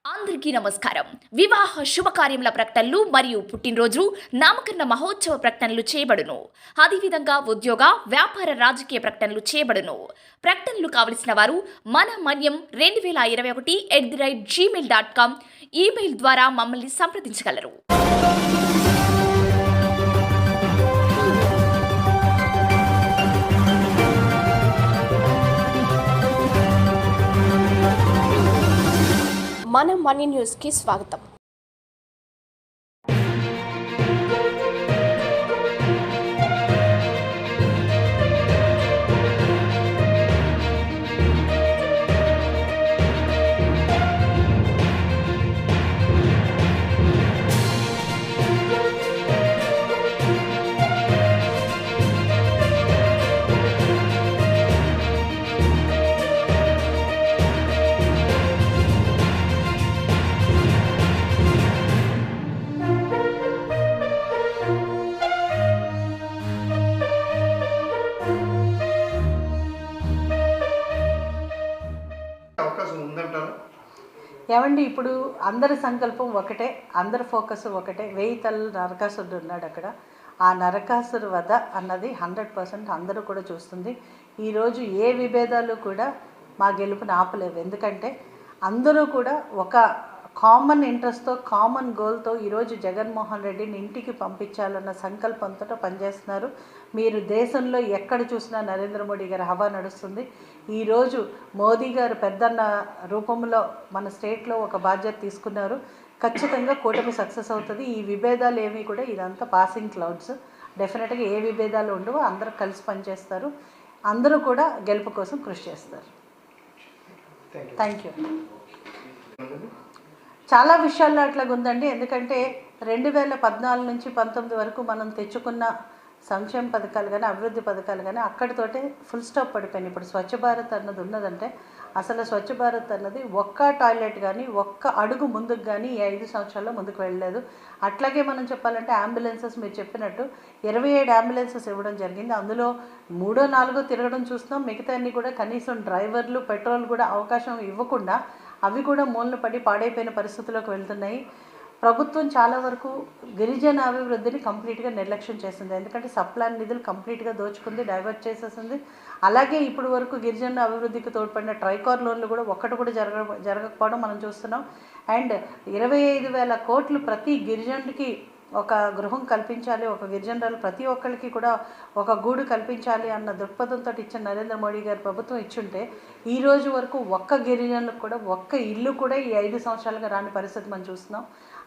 అందరికీ నమస్కారం. వివాహ శుభకార్యముల ప్రకటనలు మరియు పుట్టినరోజు నామకరణ మహోత్సవ ప్రకటనలు చేయబడును. అదేవిధంగా ఉద్యోగ వ్యాపార రాజకీయ ప్రకటనలు చేయబడును. ప్రకటనలు కావలసిన వారు మన మన్యం 2021@gmail.com ఈమెయిల్ ద్వారా మమ్మల్ని సంప్రదించగలరు. మన మనీ న్యూస్కి స్వాగతం. ఏమండి, ఇప్పుడు అందరి సంకల్పం ఒకటే, అందరి ఫోకస్ ఒకటే. 1000 తలల నరకాసురుడు ఉన్నాడు అక్కడ. ఆ నరకాసురు వధ అన్నది 100% అందరూ కూడా చూస్తుంది. ఈరోజు ఏ విభేదాలు కూడా మా గెలుపుని ఆపలేవు. ఎందుకంటే అందరూ కూడా ఒక కామన్ ఇంట్రెస్ట్తో, కామన్ గోల్తో ఈరోజు జగన్మోహన్ రెడ్డిని ఇంటికి పంపించాలన్న సంకల్పంతో పనిచేస్తున్నారు. మీరు దేశంలో ఎక్కడ చూసినా నరేంద్ర మోడీ గారి హవా నడుస్తుంది. ఈరోజు మోదీ గారు పెద్దన్న రూపంలో మన స్టేట్లో ఒక బాధ్యత తీసుకున్నారు. ఖచ్చితంగా కూటమి సక్సెస్ అవుతుంది. ఈ విభేదాలు ఏమీ కూడా ఇదంతా పాసింగ్ క్లౌడ్స్. డెఫినెట్గా ఏ విభేదాలు ఉండవు. అందరూ కలిసి పనిచేస్తారు. అందరూ కూడా గెలుపు కోసం కృషి చేస్తారు. Thank you. చాలా విషయాల్లో అట్లాగ ఉందండి. ఎందుకంటే 2014 నుంచి 19 వరకు మనం తెచ్చుకున్న సంక్షేమ పథకాలు కానీ, అభివృద్ధి పథకాలు కానీ అక్కడితోటే ఫుల్ స్టాప్ పడిపోయినాయి. ఇప్పుడు స్వచ్ఛ భారత్ అన్నది ఉన్నదంటే అసలు స్వచ్ఛ భారత్ అన్నది ఒక్క టాయిలెట్ కానీ, ఒక్క అడుగు ముందుకు కానీ ఈ 5 సంవత్సరాల్లో ముందుకు వెళ్ళలేదు. అట్లాగే మనం చెప్పాలంటే అంబులెన్సెస్ మీరు చెప్పినట్టు 27 అంబులెన్సెస్ ఇవ్వడం జరిగింది. అందులో 3, 4 తిరగడం చూస్తున్నాం. మిగతా అన్ని కూడా కనీసం డ్రైవర్లు, పెట్రోల్ కూడా అవకాశం ఇవ్వకుండా అవి కూడా మూలన పడి పాడైపోయిన పరిస్థితుల్లోకి వెళ్తున్నాయి. ప్రభుత్వం చాలా వరకు గిరిజన అభివృద్ధిని కంప్లీట్గా నిర్లక్ష్యం చేసింది. ఎందుకంటే సప్లాన్ నిధులు కంప్లీట్గా దోచుకుంది, డైవర్ట్ చేసేసింది. అలాగే ఇప్పుడు వరకు గిరిజన అభివృద్ధికి తోడ్పడిన ట్రైకార్ లోన్లు కూడా ఒక్కటి కూడా జరగకపోవడం మనం చూస్తున్నాం. అండ్ 25,000 కోట్లు ప్రతి గిరిజనుడికి ఒక గృహం కల్పించాలి, ఒక గిరిజనురాలు ప్రతి ఒక్కరికి కూడా ఒక గూడు కల్పించాలి అన్న దృక్పథంతో ఇచ్చిన నరేంద్ర మోడీ గారి ప్రభుత్వం ఇచ్చుంటే ఈ రోజు వరకు ఒక్క గిరిజనులకు కూడా ఒక్క ఇల్లు కూడా ఈ 5 సంవత్సరాలుగా రాని పరిస్థితి మనం చూస్తున్నాం.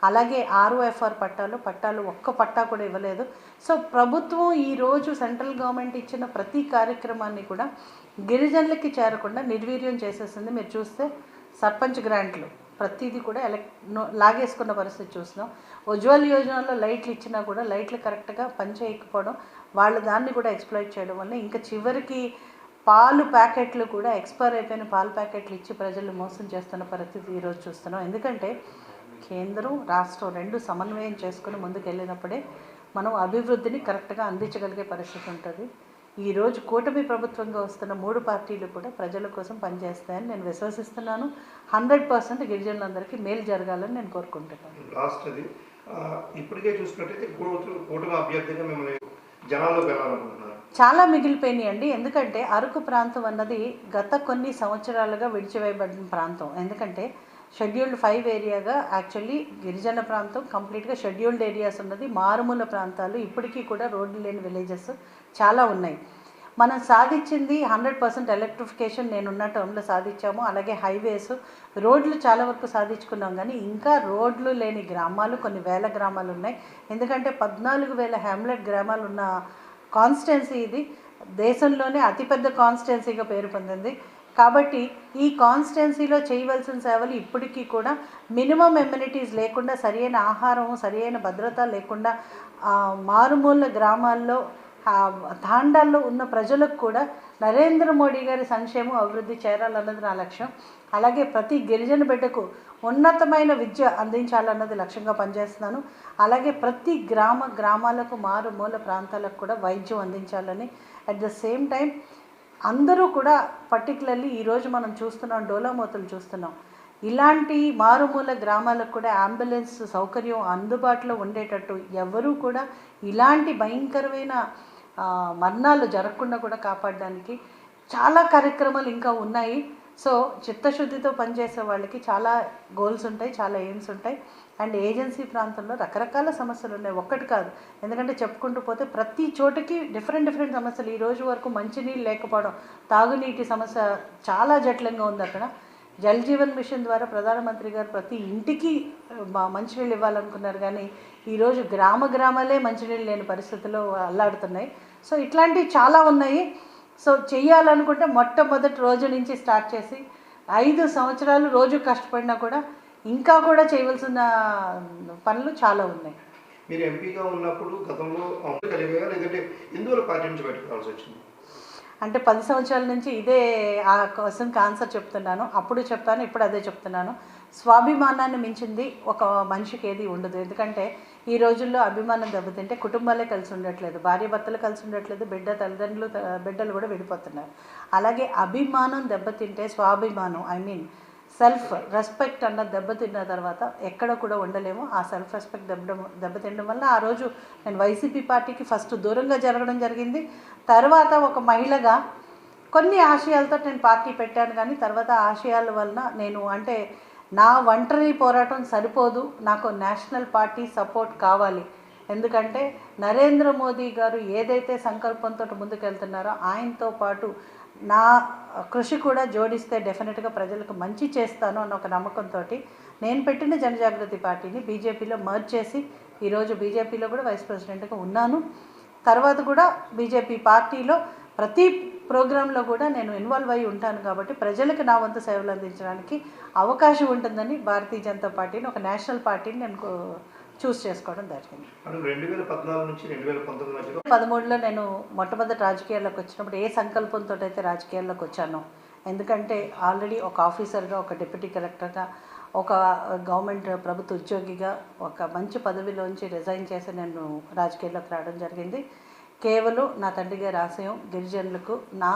అలాగే ROFR పట్టాలు ఒక్క పట్టా కూడా ఇవ్వలేదు. సో ప్రభుత్వం ఈరోజు సెంట్రల్ గవర్నమెంట్ ఇచ్చిన ప్రతి కార్యక్రమాన్ని కూడా గిరిజనులకి చేరకుండా నిర్వీర్యం చేసేసింది. మీరు చూస్తే సర్పంచ్ గ్రాంట్లు ప్రతిదీ కూడా లాగేసుకున్న పరిస్థితి చూస్తున్నాం. ఉజ్వల్ యోజనలో లైట్లు ఇచ్చినా కూడా లైట్లు కరెక్ట్గా పనిచేయకపోవడం, వాళ్ళు దాన్ని కూడా ఎక్స్ప్లాయిట్ చేయడం వల్ల ఇంకా చివరికి పాలు ప్యాకెట్లు కూడా ఎక్స్పైర్ అయిపోయిన పాలు ప్యాకెట్లు ఇచ్చి ప్రజలు మోసం చేస్తున్న పరిస్థితి ఈరోజు చూస్తున్నాం. ఎందుకంటే కేంద్రం, రాష్ట్రం రెండు సమన్వయం చేసుకుని ముందుకు వెళ్ళినప్పుడే మనం అభివృద్ధిని కరెక్ట్గా అందించగలిగే పరిస్థితి ఉంటుంది. ఈరోజు కూటమి ప్రభుత్వంగా వస్తున్న 3 పార్టీలు కూడా ప్రజల కోసం పనిచేస్తాయని నేను విశ్వసిస్తున్నాను. 100% గిరిజనులందరికీ మేలు జరగాలని నేను కోరుకుంటున్నాను. లాస్ట్ అది ఇప్పటికే చూసుకున్నట్టయితే కూటమి అభ్యర్థిగా మిమ్మల్ని జనాల్లో వెళ్ళాలనుకుంటున్నారు. చాలా మిగిలిపోయినాయండి. ఎందుకంటే అరకు ప్రాంతం అన్నది గత కొన్ని సంవత్సరాలుగా విడిచివేయబడిన ప్రాంతం. ఎందుకంటే షెడ్యూల్డ్ 5 ఏరియాగా యాక్చువల్లీ గిరిజన ప్రాంతం కంప్లీట్గా షెడ్యూల్డ్ ఏరియాస్ ఉన్నది. మారుమూల ప్రాంతాలు, ఇప్పటికీ కూడా రోడ్లు లేని విలేజెస్ చాలా ఉన్నాయి. మనం సాధించింది 100% ఎలక్ట్రిఫికేషన్ నేనున్న టర్మ్లో సాధించాము. అలాగే హైవేస్, రోడ్లు చాలా వరకు సాధించుకున్నాం. కానీ ఇంకా రోడ్లు లేని గ్రామాలు కొన్ని వేల గ్రామాలు ఉన్నాయి. ఎందుకంటే 14,000 హ్యామ్లెట్ గ్రామాలు ఉన్న కాన్స్టిట్యున్సీ ఇది. దేశంలోనే అతిపెద్ద కాన్స్టిట్యున్సీగా పేరు పొందింది. కాబట్టి ఈ కాన్స్టిట్యున్సీలో చేయవలసిన సేవలు ఇప్పటికీ కూడా మినిమం ఎమ్యూనిటీస్ లేకుండా, సరియైన ఆహారం, సరియైన భద్రత లేకుండా మారుమూల గ్రామాల్లో తాండాల్లో ఉన్న ప్రజలకు కూడా నరేంద్ర మోడీ గారి సంక్షేమం, అభివృద్ధి చేరాలన్నది నా లక్ష్యం. అలాగే ప్రతి గిరిజన బిడ్డకు ఉన్నతమైన విద్య అందించాలన్నది లక్ష్యంగా పనిచేస్తున్నాను. అలాగే ప్రతి గ్రామాలకు, మారుమూల ప్రాంతాలకు కూడా వైద్యం అందించాలని, అట్ ద సేమ్ టైం అందరూ కూడా పర్టికులర్లీ ఈరోజు మనం చూస్తున్నాం, డోలామోతులు చూస్తున్నాం. ఇలాంటి మారుమూల గ్రామాలకు కూడా అంబులెన్స్ సౌకర్యం అందుబాటులో ఉండేటట్టు ఎవరూ కూడా ఇలాంటి భయంకరమైన మరణాలు జరగకుండా కూడా కాపాడడానికి చాలా కార్యక్రమాలు ఇంకా ఉన్నాయి. సో చిత్తశుద్ధితో పనిచేసే వాళ్ళకి చాలా గోల్స్ ఉంటాయి, చాలా ఎయిమ్స్ ఉంటాయి. అండ్ ఏజెన్సీ ప్రాంతంలో రకరకాల సమస్యలు ఉన్నాయి, ఒక్కటి కాదు. ఎందుకంటే చెప్పుకుంటూ పోతే ప్రతి చోటకి డిఫరెంట్ సమస్యలు. ఈ రోజు వరకు మంచినీళ్ళు లేకపోవడం, తాగునీటి సమస్య చాలా జటిలంగా ఉంది అక్కడ. జల్ జీవన్ మిషన్ ద్వారా ప్రధానమంత్రి గారు ప్రతి ఇంటికి మంచినీళ్ళు ఇవ్వాలనుకున్నారు, కానీ ఈరోజు గ్రామాలే మంచినీళ్ళు లేని పరిస్థితుల్లో అల్లాడుతున్నాయి. సో ఇట్లాంటివి చాలా ఉన్నాయి. సో చెయ్యాలనుకుంటే మొట్టమొదటి రోజు నుంచి స్టార్ట్ చేసి 5 సంవత్సరాలు రోజు కష్టపడినా కూడా ఇంకా కూడా చేయవలసిన పనులు చాలా ఉన్నాయి. మీరు ఎంపీగా ఉన్నప్పుడు గతంలో అమలు కలిగాయా, లేదంటే ఎందువల్ల పార్టీ నుంచి బయటకు రావాల్సి వచ్చింది? అంటే 10 సంవత్సరాల నుంచి ఇదే ఆ క్వశ్చన్కి ఆన్సర్ చెప్తున్నాను. అప్పుడు చెప్పాను, ఇప్పుడు అదే చెప్తున్నాను. స్వాభిమానాన్ని మించింది ఒక మనిషికి ఏది ఉండదు. ఎందుకంటే ఈ రోజుల్లో అభిమానం దెబ్బతింటే కుటుంబాలే కలిసి ఉండట్లేదు, భార్య భర్తలు కలిసి ఉండట్లేదు, బిడ్డలు కూడా విడిపోతున్నారు. అలాగే అభిమానం దెబ్బతింటే స్వాభిమానం, సెల్ఫ్ రెస్పెక్ట్ అన్న దెబ్బతిన్న తర్వాత ఎక్కడ కూడా ఉండలేము. ఆ సెల్ఫ్ రెస్పెక్ట్ దెబ్బతినడం వల్ల ఆ రోజు నేను వైసీపీ పార్టీకి ఫస్ట్ దూరంగా జరగడం జరిగింది. తర్వాత ఒక మహిళగా కొన్ని ఆశయాలతో నేను పార్టీ పెట్టాను, కానీ తర్వాత ఆశయాల వలన నేను నా ఒంటరి పోరాటం సరిపోదు, నాకు నేషనల్ పార్టీ సపోర్ట్ కావాలి. ఎందుకంటే నరేంద్ర మోదీ గారు ఏదైతే సంకల్పంతో ముందుకెళ్తున్నారో ఆయనతో పాటు నా కృషి కూడా జోడిస్తే డెఫినెట్గా ప్రజలకు మంచి చేస్తాను అన్న ఒక నమ్మకంతో నేను పెట్టిన జనజాగృతి పార్టీని బీజేపీలో మర్జ్ చేసి ఈరోజు బీజేపీలో కూడా వైస్ ప్రెసిడెంట్గా ఉన్నాను. తర్వాత కూడా బీజేపీ పార్టీలో ప్రతి ప్రోగ్రాంలో కూడా నేను ఇన్వాల్వ్ అయి ఉంటాను. కాబట్టి ప్రజలకు నా వంతు సేవలు అందించడానికి అవకాశం ఉంటుందని భారతీయ జనతా పార్టీని ఒక నేషనల్ పార్టీని నేను చూస్ చేసుకోవడం జరిగింది. 2014 నుంచి 2019 మధ్యలో 2013లో నేను మొట్టమొదటి రాజకీయాల్లోకి వచ్చినప్పుడు ఏ సంకల్పంతో అయితే రాజకీయాల్లోకి వచ్చానో, ఎందుకంటే ఆల్రెడీ ఒక ఆఫీసర్గా, ఒక డిప్యూటీ కలెక్టర్గా, ఒక గవర్నమెంట్ ప్రభుత్వ ఉద్యోగిగా ఒక మంచి పదవిలోంచి రిజైన్ చేసి నేను రాజకీయాల్లోకి రావడం జరిగింది. కేవలం నా తండ్రి గారి ఆశయం గిరిజనులకు, నా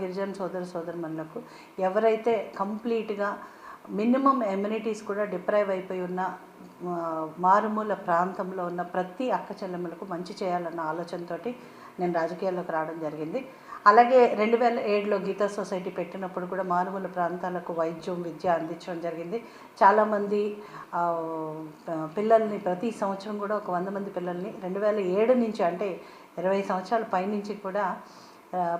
గిరిజన సోదరుమణులకు ఎవరైతే కంప్లీట్గా మినిమం ఎమ్యూనిటీస్ కూడా డిప్రైవ్ అయిపోయి ఉన్న మారుమూల ప్రాంతంలో ఉన్న ప్రతి అక్క చెల్లెమ్మలకు మంచి చేయాలన్న ఆలోచనతో నేను రాజకీయాల్లోకి రావడం జరిగింది. అలాగే 2007లో గీతా సొసైటీ పెట్టినప్పుడు కూడా మారుమూల ప్రాంతాలకు వైద్యం, విద్య అందించడం జరిగింది. చాలామంది పిల్లల్ని ప్రతి సంవత్సరం కూడా ఒక 100 మంది పిల్లల్ని 2007 నుంచి, అంటే 20 సంవత్సరాల పైనుంచి కూడా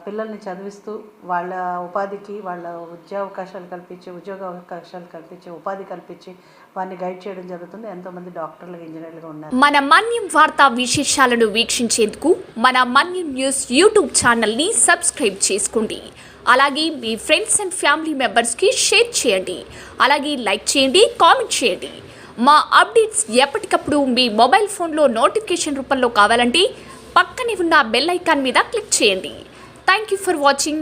పిల్లల్ని చదివిస్తూ వాళ్ళ ఉపాధికి, వాళ్ళ ఉద్యోగ అవకాశాలు కల్పించి ఉపాధి కల్పించి వారిని గైడ్ చేయడం జరుగుతుంది. ఎంతోమంది డాక్టర్లు, ఇంజనీర్లుగా ఉన్నారు. మన మన్యం వార్తా విశేషాలను వీక్షించేందుకు మన మన్యం న్యూస్ యూట్యూబ్ ఛానల్ని సబ్స్క్రైబ్ చేసుకోండి. అలాగే మీ ఫ్రెండ్స్ అండ్ ఫ్యామిలీ మెంబర్స్కి షేర్ చేయండి. అలాగే లైక్ చేయండి, కామెంట్ చేయండి. మా అప్డేట్స్ ఎప్పటికప్పుడు మీ మొబైల్ ఫోన్లో నోటిఫికేషన్ రూపంలో కావాలంటే పక్కనే ఉన్న బెల్ ఐకాన్ మీద క్లిక్ చేయండి. Thank you for watching.